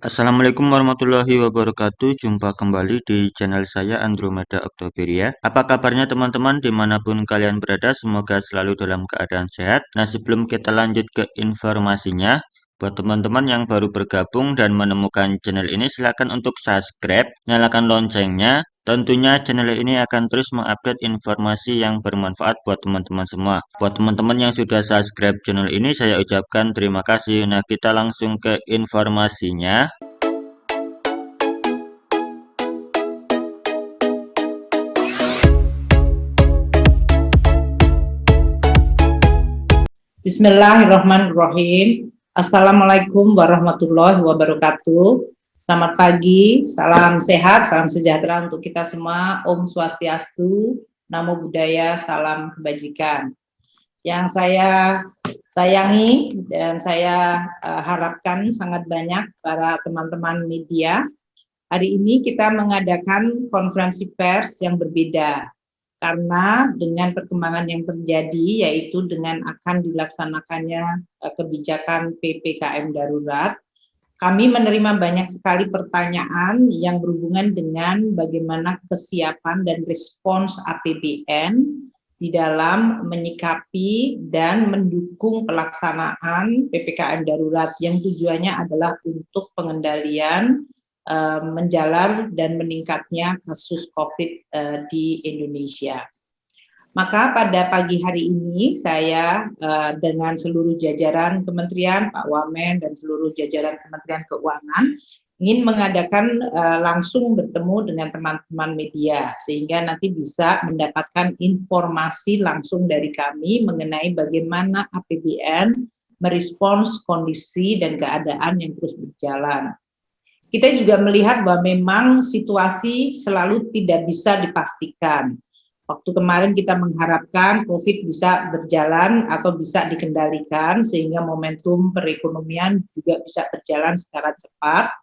Assalamualaikum warahmatullahi wabarakatuh. Jumpa kembali di channel saya Andromeda Octoberia. Apa kabarnya teman-teman dimanapun kalian berada? Semoga selalu dalam keadaan sehat. Nah, sebelum kita lanjut ke informasinya, buat teman-teman yang baru bergabung dan menemukan channel ini, silakan untuk subscribe, nyalakan loncengnya. Tentunya channel ini akan terus mengupdate informasi yang bermanfaat buat teman-teman semua. Buat teman-teman yang sudah subscribe channel ini, saya ucapkan terima kasih. Nah, kita langsung ke informasinya. Bismillahirrahmanirrahim. Assalamualaikum warahmatullahi wabarakatuh. Selamat pagi, salam sehat, salam sejahtera untuk kita semua. Om Swastiastu, Namo Buddhaya, salam kebajikan. Yang saya sayangi dan saya harapkan sangat banyak para teman-teman media. Hari ini kita mengadakan konferensi pers yang berbeda. Karena dengan perkembangan yang terjadi, yaitu dengan akan dilaksanakannya kebijakan PPKM darurat, kami menerima banyak sekali pertanyaan yang berhubungan dengan bagaimana kesiapan dan respons APBN di dalam menyikapi dan mendukung pelaksanaan PPKM darurat yang tujuannya adalah untuk pengendalian menjalar dan meningkatnya kasus COVID di Indonesia. Maka pada pagi hari ini saya dengan seluruh jajaran kementerian, Pak Wamen dan seluruh jajaran Kementerian Keuangan ingin mengadakan langsung bertemu dengan teman-teman media sehingga nanti bisa mendapatkan informasi langsung dari kami mengenai bagaimana APBN merespons kondisi dan keadaan yang terus berjalan. Kita juga melihat bahwa memang situasi selalu tidak bisa dipastikan. Waktu kemarin kita mengharapkan COVID bisa berjalan atau bisa dikendalikan sehingga momentum perekonomian juga bisa berjalan secara cepat.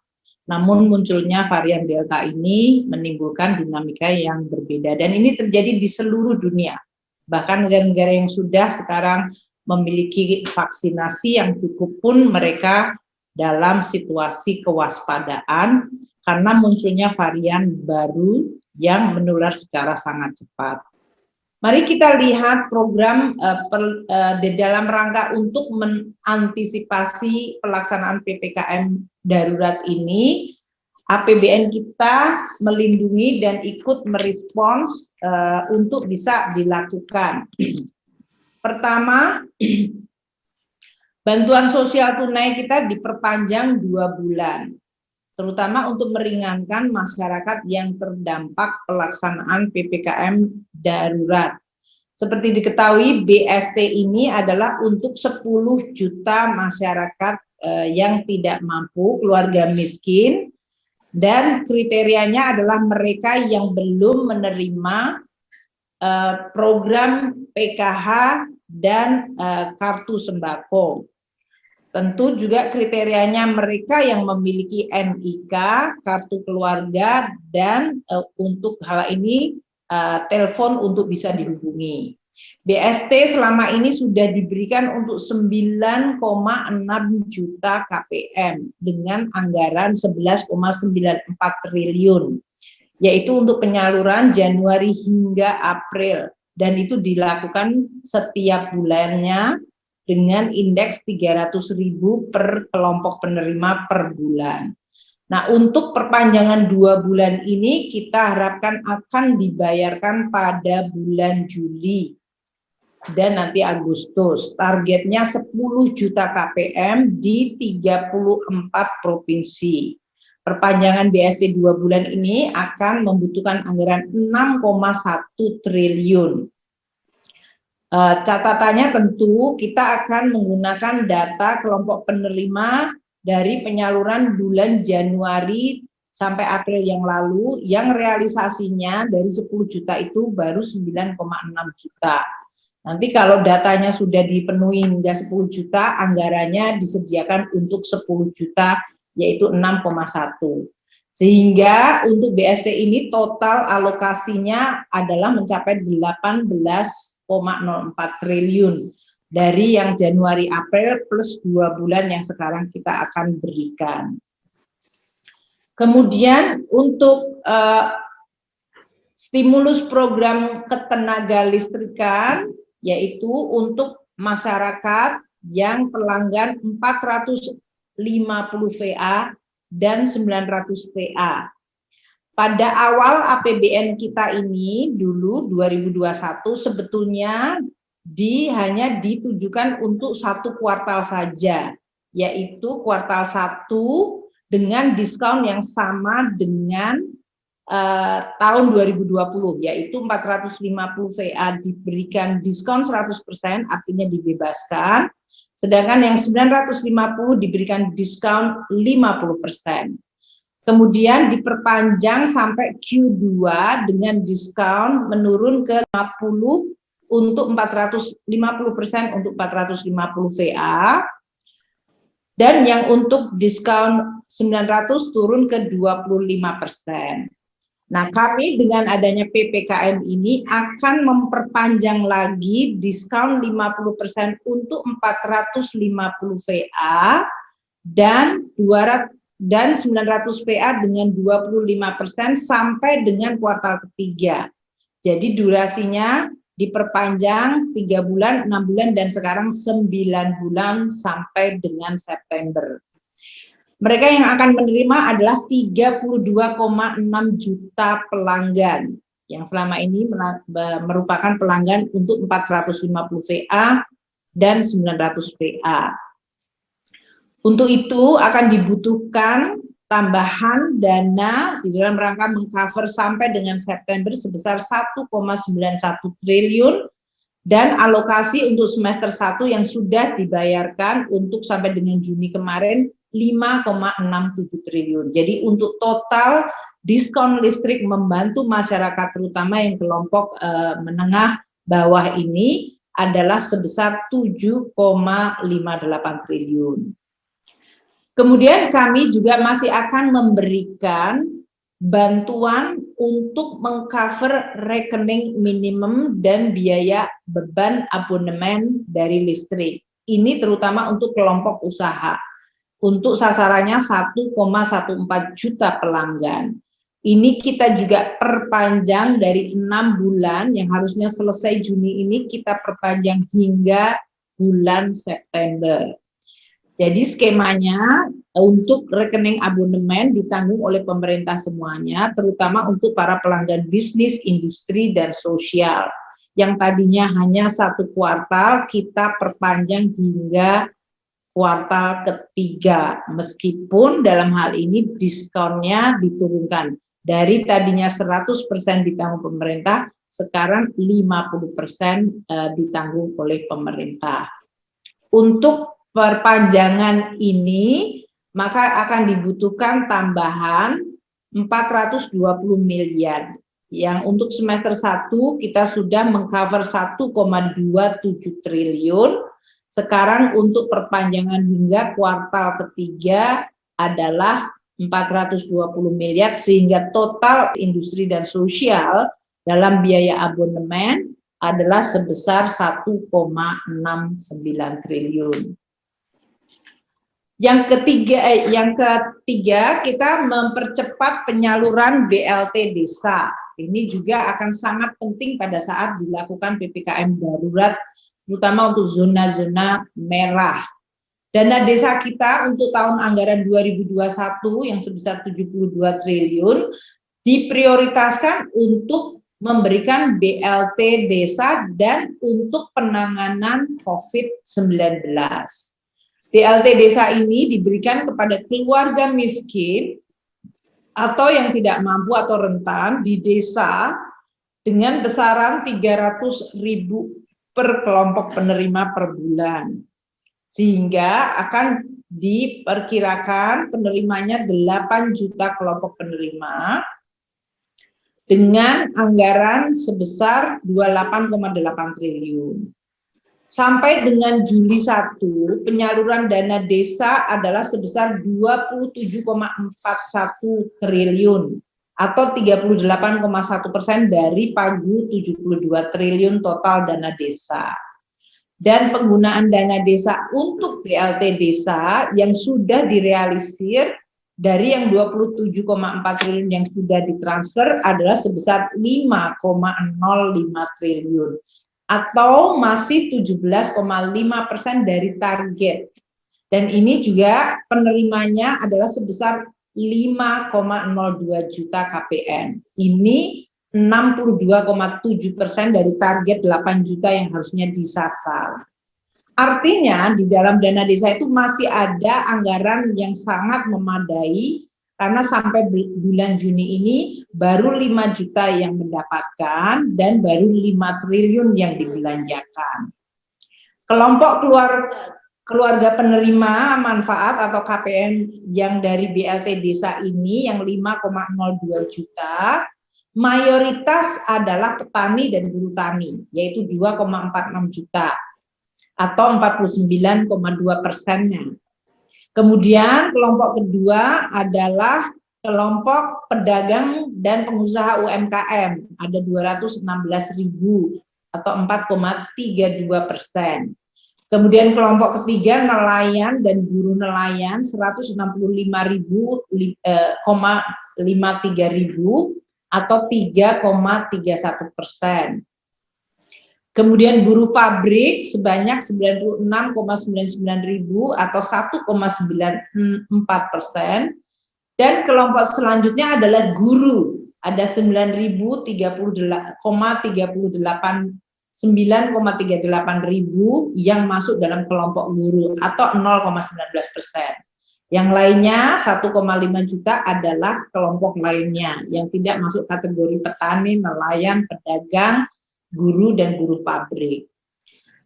Namun munculnya varian Delta ini menimbulkan dinamika yang berbeda dan ini terjadi di seluruh dunia. Bahkan negara-negara yang sudah sekarang memiliki vaksinasi yang cukup pun mereka dalam situasi kewaspadaan karena munculnya varian baru yang menular secara sangat cepat. Mari kita lihat program di dalam rangka untuk mengantisipasi pelaksanaan PPKM darurat ini. APBN kita melindungi dan ikut merespons untuk bisa dilakukan. Pertama, bantuan sosial tunai kita diperpanjang 2 bulan, terutama untuk meringankan masyarakat yang terdampak pelaksanaan PPKM darurat. Seperti diketahui, BST ini adalah untuk 10 juta masyarakat yang tidak mampu, keluarga miskin, dan kriterianya adalah mereka yang belum menerima program PKH dan kartu sembako. Tentu juga kriterianya mereka yang memiliki NIK, kartu keluarga, dan untuk hal ini telepon untuk bisa dihubungi. BST selama ini sudah diberikan untuk 9,6 juta KPM dengan anggaran 11,94 triliun, yaitu untuk penyaluran Januari hingga April, dan itu dilakukan setiap bulannya dengan indeks 300.000 per kelompok penerima per bulan. Nah, untuk perpanjangan 2 bulan ini kita harapkan akan dibayarkan pada bulan Juli dan nanti Agustus. Targetnya 10 juta KPM di 34 provinsi. Perpanjangan BST 2 bulan ini akan membutuhkan anggaran 6,1 triliun. Catatannya tentu kita akan menggunakan data kelompok penerima dari penyaluran bulan Januari sampai April yang lalu, yang realisasinya dari 10 juta itu baru 9,6 juta. Nanti kalau datanya sudah dipenuhi hingga 10 juta, anggarannya disediakan untuk 10 juta, yaitu 6,1. Sehingga untuk BST ini total alokasinya adalah mencapai 18,04 triliun dari yang Januari April plus 2 bulan yang sekarang kita akan berikan. Kemudian untuk stimulus program ketenaga listrikan, yaitu untuk masyarakat yang pelanggan 450 VA dan 900 VA. Pada awal APBN kita ini dulu 2021 sebetulnya hanya ditujukan untuk satu kuartal saja, yaitu kuartal 1 dengan diskon yang sama dengan tahun 2020, yaitu 450 VA diberikan diskon 100%, artinya dibebaskan, sedangkan yang 950 diberikan diskon 50%. Kemudian diperpanjang sampai Q2 dengan diskon menurun ke 50 untuk 450% untuk 450 VA, dan yang untuk diskon 900 turun ke 25%. Nah, kami dengan adanya PPKM ini akan memperpanjang lagi diskon 50% untuk 450 VA dan 900 VA dengan 25% sampai dengan kuartal ketiga. Jadi durasinya diperpanjang 3 bulan, 6 bulan, dan sekarang 9 bulan sampai dengan September. Mereka yang akan menerima adalah 32,6 juta pelanggan yang selama ini merupakan pelanggan untuk 450 VA dan 900 VA. Untuk itu akan dibutuhkan tambahan dana di dalam rangka mengcover sampai dengan September sebesar 1,91 triliun dan alokasi untuk semester 1 yang sudah dibayarkan untuk sampai dengan Juni kemarin 5,67 triliun. Jadi untuk total diskon listrik membantu masyarakat terutama yang kelompok menengah bawah ini adalah sebesar 7,58 triliun. Kemudian kami juga masih akan memberikan bantuan untuk mengcover rekening minimum dan biaya beban abonemen dari listrik. Ini terutama untuk kelompok usaha. Untuk sasarannya 1,14 juta pelanggan. Ini kita juga perpanjang dari 6 bulan yang harusnya selesai Juni ini kita perpanjang hingga bulan September. Jadi skemanya untuk rekening abonemen ditanggung oleh pemerintah semuanya, terutama untuk para pelanggan bisnis, industri, dan sosial. Yang tadinya hanya 1 kuartal, kita perpanjang hingga kuartal ketiga. Meskipun dalam hal ini diskonnya diturunkan. Dari tadinya 100% ditanggung pemerintah, sekarang 50% ditanggung oleh pemerintah. Untuk perpanjangan ini maka akan dibutuhkan tambahan 420 miliar. Yang untuk semester 1 kita sudah mengcover 1,27 triliun. Sekarang untuk perpanjangan hingga kuartal ketiga adalah 420 miliar sehingga total industri dan sosial dalam biaya abonemen adalah sebesar 1,69 triliun. Yang ketiga kita mempercepat penyaluran BLT desa. Ini juga akan sangat penting pada saat dilakukan PPKM darurat, terutama untuk zona-zona merah. Dana desa kita untuk tahun anggaran 2021 yang sebesar 72 triliun diprioritaskan untuk memberikan BLT desa dan untuk penanganan COVID-19. BLT desa ini diberikan kepada keluarga miskin atau yang tidak mampu atau rentan di desa dengan besaran 300.000 per kelompok penerima per bulan. Sehingga akan diperkirakan penerimanya 8 juta kelompok penerima dengan anggaran sebesar 28,8 triliun. Sampai dengan Juli 1, penyaluran dana desa adalah sebesar 27,41 triliun atau 38,1% dari pagu 72 triliun total dana desa. Dan penggunaan dana desa untuk BLT desa yang sudah direalisir dari yang 27,4 triliun yang sudah ditransfer adalah sebesar 5,05 triliun atau masih 17,5% dari target. Dan ini juga penerimanya adalah sebesar 5,02 juta KPM. Ini 62,7% dari target 8 juta yang harusnya disasar. Artinya di dalam dana desa itu masih ada anggaran yang sangat memadai karena sampai bulan Juni ini baru 5 juta yang mendapatkan dan baru 5 triliun yang dibelanjakan. Kelompok keluarga penerima manfaat atau KPM yang dari BLT desa ini yang 5,02 juta mayoritas adalah petani dan buruh tani yaitu 2,46 juta atau 49,2%-nya. Kemudian kelompok kedua adalah kelompok pedagang dan pengusaha UMKM, ada 216.000 atau 4,32%. Kemudian kelompok ketiga nelayan dan buruh nelayan 165.053.000 atau 3,31%. Kemudian buruh pabrik sebanyak 96,99 ribu atau 1,94%. Dan kelompok selanjutnya adalah guru, ada 9.038 ribu yang masuk dalam kelompok guru atau 0,19%. Yang lainnya 1,5 juta adalah kelompok lainnya yang tidak masuk kategori petani, nelayan, pedagang, guru dan buruh pabrik.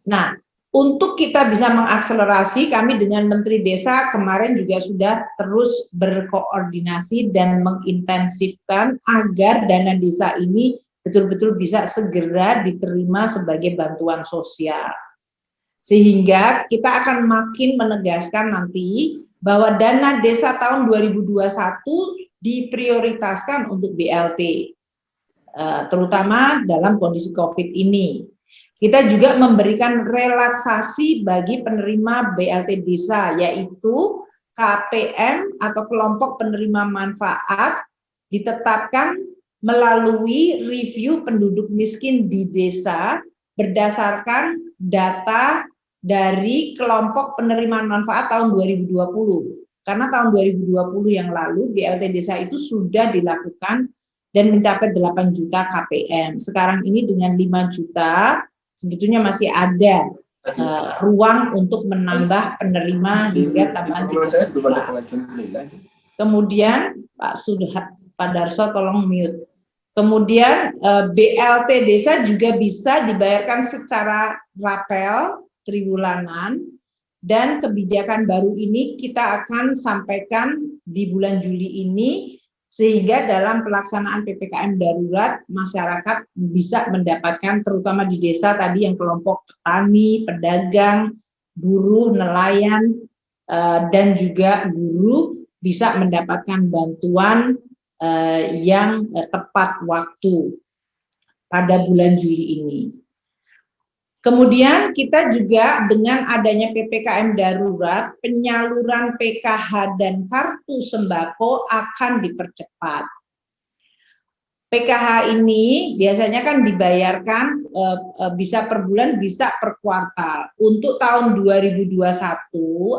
Nah, untuk kita bisa mengakselerasi, kami dengan Menteri Desa kemarin juga sudah terus berkoordinasi dan mengintensifkan agar dana desa ini betul-betul bisa segera diterima sebagai bantuan sosial. Sehingga kita akan makin menegaskan nanti bahwa dana desa tahun 2021 diprioritaskan untuk BLT. Terutama dalam kondisi COVID ini. Kita juga memberikan relaksasi bagi penerima BLT desa, yaitu KPM atau kelompok penerima manfaat ditetapkan melalui review penduduk miskin di desa berdasarkan data dari kelompok penerimaan manfaat tahun 2020. Karena tahun 2020 yang lalu BLT desa itu sudah dilakukan dan mencapai 8 juta KPM. Sekarang ini dengan 5 juta, sebetulnya masih ada ruang untuk menambah penerima hingga tambahan 3 juta. Kemudian, Pak Darso tolong mute. Kemudian BLT desa juga bisa dibayarkan secara rapel, triwulanan, dan kebijakan baru ini kita akan sampaikan di bulan Juli ini, sehingga dalam pelaksanaan PPKM darurat masyarakat bisa mendapatkan terutama di desa tadi yang kelompok petani, pedagang, buruh, nelayan, dan juga guru bisa mendapatkan bantuan yang tepat waktu pada bulan Juli ini. Kemudian kita juga dengan adanya PPKM darurat, penyaluran PKH dan kartu sembako akan dipercepat. PKH ini biasanya kan dibayarkan bisa per bulan, bisa per kuartal. Untuk tahun 2021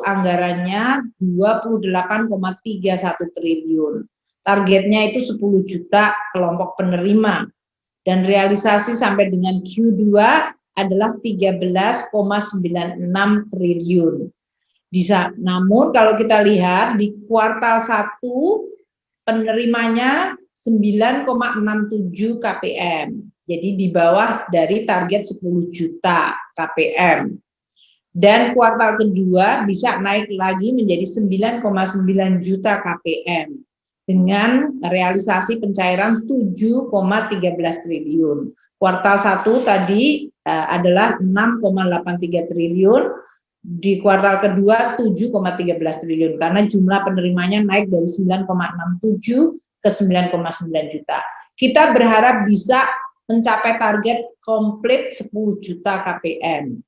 anggarannya 28,31 triliun. Targetnya itu 10 juta kelompok penerima. Dan realisasi sampai dengan Q2 adalah 13,96 triliun. Namun kalau kita lihat di kuartal 1 penerimanya 9,67 KPM. Jadi di bawah dari target 10 juta KPM. Dan kuartal kedua bisa naik lagi menjadi 9,9 juta KPM dengan realisasi pencairan 7,13 triliun. Kuartal 1 tadi adalah 6,83 triliun, di kuartal kedua 7,13 triliun karena jumlah penerimanya naik dari 9,67 ke 9,9 juta. Kita berharap bisa mencapai target komplit 10 juta KPM.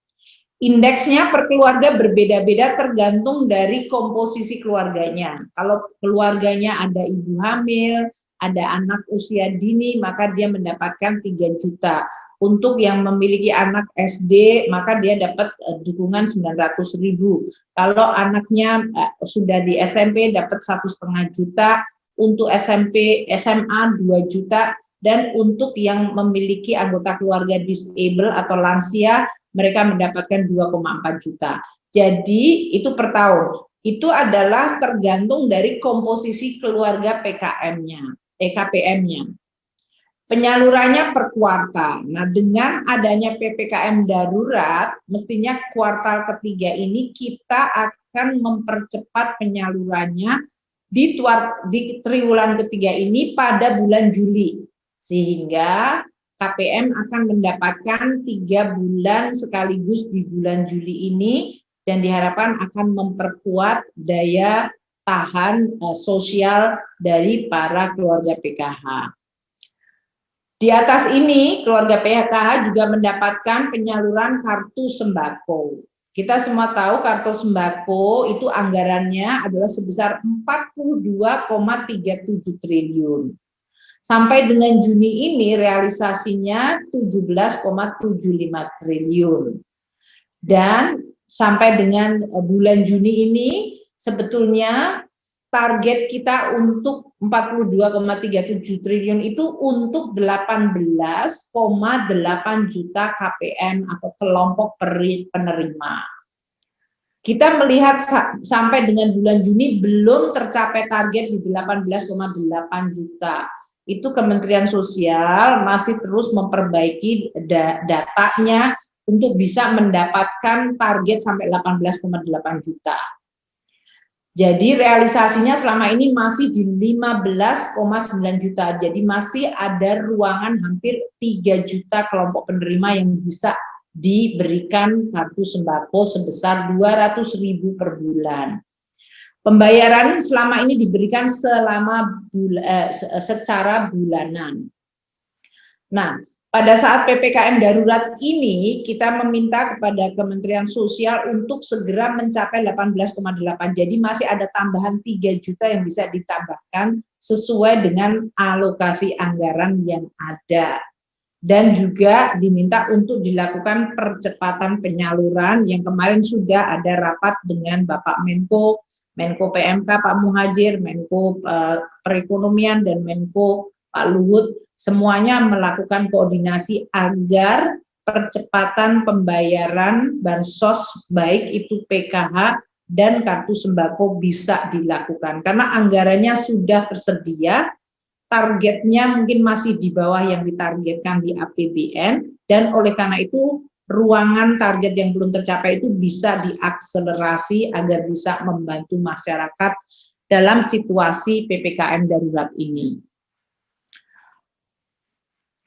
Indeksnya per keluarga berbeda-beda tergantung dari komposisi keluarganya. Kalau keluarganya ada ibu hamil, ada anak usia dini, maka dia mendapatkan 3 juta. Untuk yang memiliki anak SD, maka dia dapat dukungan 900.000. Kalau anaknya sudah di SMP, dapat 1,5 juta. Untuk SMP, SMA 2 juta. Dan untuk yang memiliki anggota keluarga disable atau lansia, mereka mendapatkan 2,4 juta. Jadi itu per tahun. Itu adalah tergantung dari komposisi keluarga PKM-nya, KPM-nya. Penyalurannya per kuartal. Nah, dengan adanya PPKM darurat, mestinya kuartal ketiga ini kita akan mempercepat penyalurannya di triwulan ketiga ini pada bulan Juli. Sehingga KPM akan mendapatkan 3 bulan sekaligus di bulan Juli ini dan diharapkan akan memperkuat daya tahan sosial dari para keluarga PKH. Di atas ini, keluarga PKH juga mendapatkan penyaluran kartu sembako. Kita semua tahu kartu sembako itu anggarannya adalah sebesar 42,37 triliun. Sampai dengan Juni ini realisasinya 17,75 triliun. Dan sampai dengan bulan Juni ini sebetulnya target kita untuk 42,37 triliun itu untuk 18,8 juta KPM atau kelompok penerima. Kita melihat sampai dengan bulan Juni belum tercapai target di 18,8 juta. Itu Kementerian Sosial masih terus memperbaiki datanya untuk bisa mendapatkan target sampai 18,8 juta. Jadi realisasinya selama ini masih di 15,9 juta. Jadi masih ada ruangan hampir 3 juta kelompok penerima yang bisa diberikan kartu sembako sebesar 200.000 per bulan. Pembayaran selama ini diberikan secara bulanan. Nah, pada saat PPKM darurat ini kita meminta kepada Kementerian Sosial untuk segera mencapai 18,8. Jadi masih ada tambahan 3 juta yang bisa ditambahkan sesuai dengan alokasi anggaran yang ada. Dan juga diminta untuk dilakukan percepatan penyaluran yang kemarin sudah ada rapat dengan Bapak Menko PMK Pak Muhajir, Menko Perekonomian dan Menko Pak Luhut, semuanya melakukan koordinasi agar percepatan pembayaran bansos baik itu PKH dan kartu sembako bisa dilakukan. Karena anggarannya sudah tersedia, targetnya mungkin masih di bawah yang ditargetkan di APBN, dan oleh karena itu ruangan target yang belum tercapai itu bisa diakselerasi agar bisa membantu masyarakat dalam situasi PPKM darurat ini.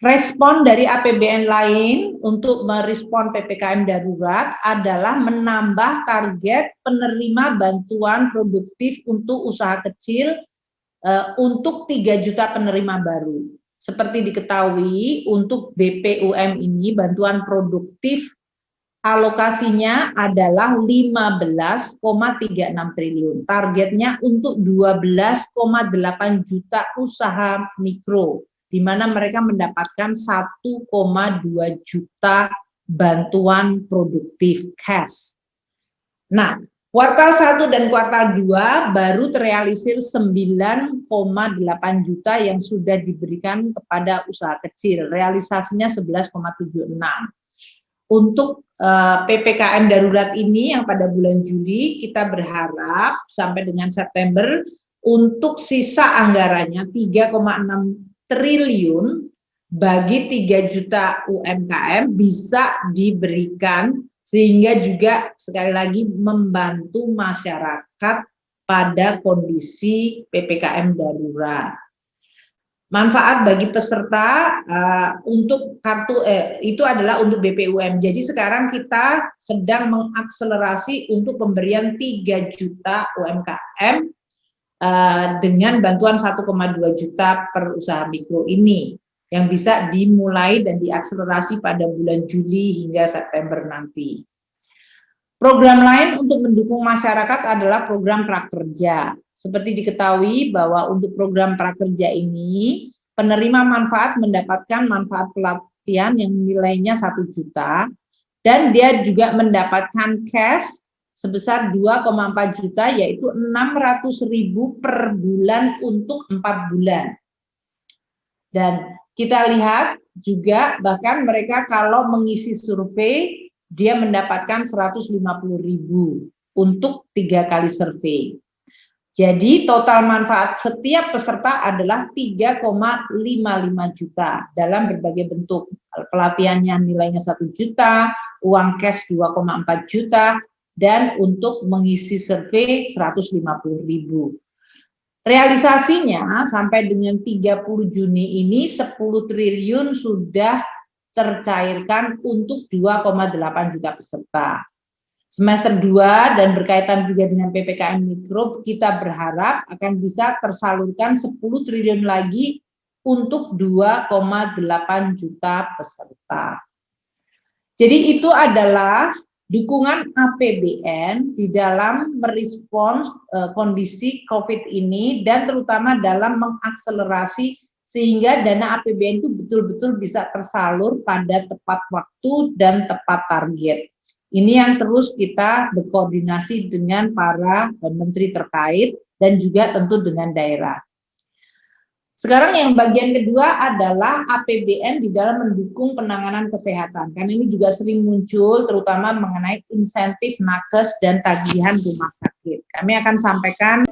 Respon dari APBN lain untuk merespon PPKM darurat adalah menambah target penerima bantuan produktif untuk usaha kecil untuk 3 juta penerima baru. Seperti diketahui, untuk BPUM ini bantuan produktif alokasinya adalah 15,36 triliun. Targetnya untuk 12,8 juta usaha mikro, di mana mereka mendapatkan 1,2 juta bantuan produktif cash. Nah, kuartal 1 dan kuartal 2 baru terrealisir 9,8 juta yang sudah diberikan kepada usaha kecil. Realisasinya 11,76. Untuk PPKM darurat ini yang pada bulan Juli, kita berharap sampai dengan September untuk sisa anggarannya 3,6 triliun bagi 3 juta UMKM bisa diberikan, sehingga juga sekali lagi membantu masyarakat pada kondisi PPKM darurat. Manfaat bagi peserta untuk kartu itu adalah untuk BPUM. Jadi sekarang kita sedang mengakselerasi untuk pemberian 3 juta UMKM dengan bantuan 1,2 juta per usaha mikro ini, yang bisa dimulai dan diakselerasi pada bulan Juli hingga September nanti. Program lain untuk mendukung masyarakat adalah program prakerja. Seperti diketahui bahwa untuk program prakerja ini, penerima manfaat mendapatkan manfaat pelatihan yang nilainya 1 juta, dan dia juga mendapatkan cash sebesar 2,4 juta, yaitu 600.000 per bulan untuk 4 bulan. Dan kita lihat juga bahkan mereka kalau mengisi survei, dia mendapatkan 150.000 untuk 3 kali survei. Jadi total manfaat setiap peserta adalah 3,55 juta dalam berbagai bentuk. Pelatihannya nilainya 1 juta, uang cash 2,4 juta, dan untuk mengisi survei 150.000. Realisasinya sampai dengan 30 Juni ini 10 triliun sudah tercairkan untuk 2,8 juta peserta. Semester 2 dan berkaitan juga dengan PPKM Mikro, kita berharap akan bisa tersalurkan 10 triliun lagi untuk 2,8 juta peserta. Jadi itu adalah dukungan APBN di dalam merespons kondisi COVID ini dan terutama dalam mengakselerasi sehingga dana APBN itu betul-betul bisa tersalur pada tepat waktu dan tepat target. Ini yang terus kita berkoordinasi dengan para menteri terkait dan juga tentu dengan daerah. Sekarang yang bagian kedua adalah APBN di dalam mendukung penanganan kesehatan. Karena ini juga sering muncul terutama mengenai insentif nakes dan tagihan rumah sakit. Kami akan sampaikan